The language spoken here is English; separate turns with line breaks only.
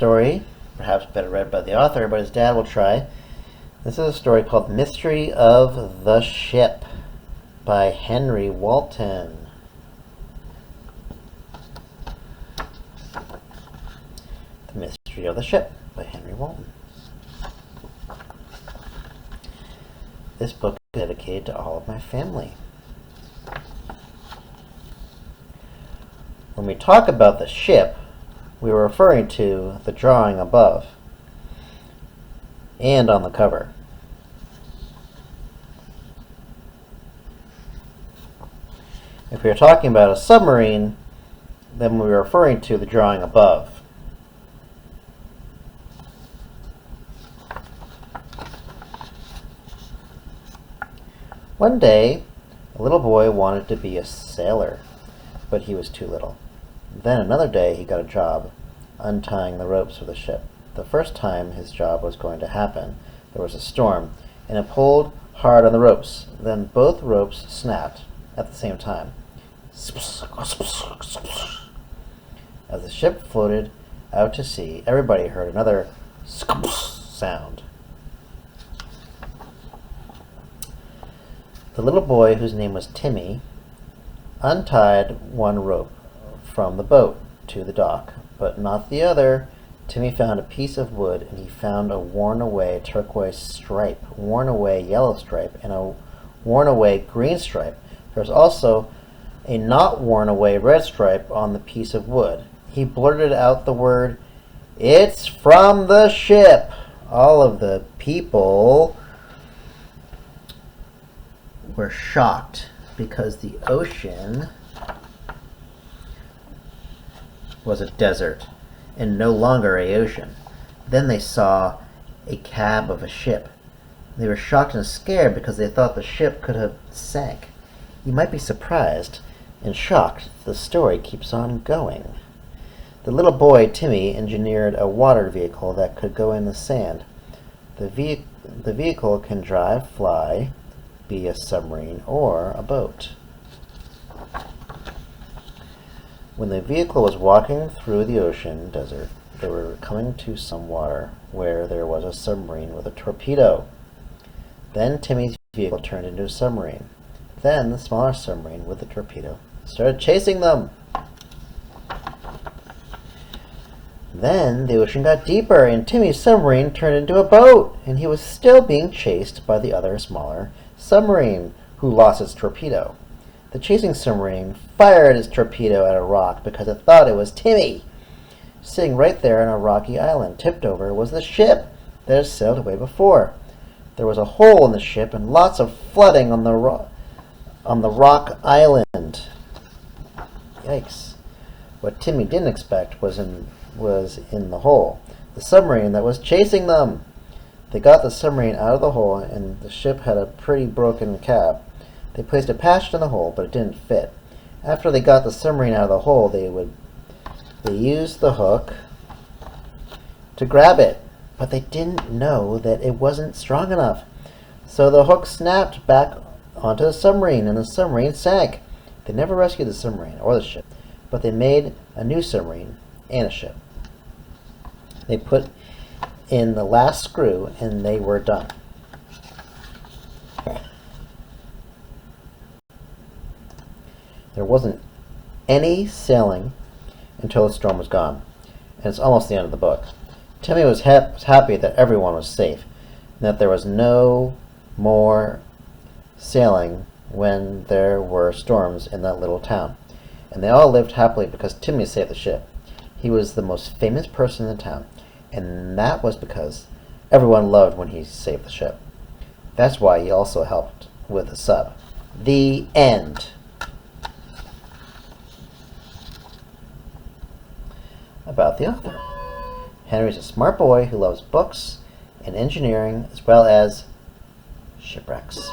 story, perhaps better read by the author, but his dad will try. This is a story called Mystery of the Ship by Henry Walton. The Mystery of the Ship by Henry Walton. This book is dedicated to all of my family. When we talk about the ship, we are referring to the drawing above and on the cover. If we are talking about a submarine, then we are referring to the drawing above. One day, a little boy wanted to be a sailor, but he was too little. Then another day he got a job untying the ropes of the ship. The first time his job was going to happen, there was a storm, and it pulled hard on the ropes. Then both ropes snapped at the same time. As the ship floated out to sea, everybody heard another sound. The little boy, whose name was Timmy, untied one rope from the boat to the dock, but not the other. Timmy found a piece of wood, and he found a worn-away turquoise stripe, worn-away yellow stripe, and a worn-away green stripe. There was also a not worn-away red stripe on the piece of wood. He blurted out the word, "It's from the ship!" All of the people were shocked because the ocean was a desert and no longer an ocean. Then they saw a cab of a ship. They were shocked and scared because they thought the ship could have sank. You might be surprised and shocked. The story keeps on going. The little boy, Timmy, engineered a water vehicle that could go in the sand. The vehicle can drive, fly, be a submarine, or a boat. When the vehicle was walking through the ocean desert, they were coming to some water where there was a submarine with a torpedo. Then Timmy's vehicle turned into a submarine. Then the smaller submarine with the torpedo started chasing them. Then the ocean got deeper, and Timmy's submarine turned into a boat, and he was still being chased by the other smaller submarine, who lost its torpedo. The chasing submarine fired its torpedo at a rock because it thought it was Timmy. Sitting right there on a rocky island, tipped over, was the ship that had sailed away before. There was a hole in the ship and lots of flooding on the rock island. Yikes. What Timmy didn't expect was in the hole, the submarine that was chasing them. They got the submarine out of the hole, and the ship had a pretty broken cab. They placed a patch in the hole, but it didn't fit. After they got the submarine out of the hole, they used the hook to grab it, but they didn't know that it wasn't strong enough. So the hook snapped back onto the submarine, and the submarine sank. They never rescued the submarine or the ship, but they made a new submarine and a ship. They put in the last screw, and they were done. There wasn't any sailing until the storm was gone, and it's almost the end of the book. Timmy was happy that everyone was safe, and that there was no more sailing when there were storms in that little town. And they all lived happily because Timmy saved the ship. He was the most famous person in the town, and that was because everyone loved when he saved the ship. That's why he also helped with the sub. The end. About the author. Henry's a smart boy who loves books and engineering as well as shipwrecks.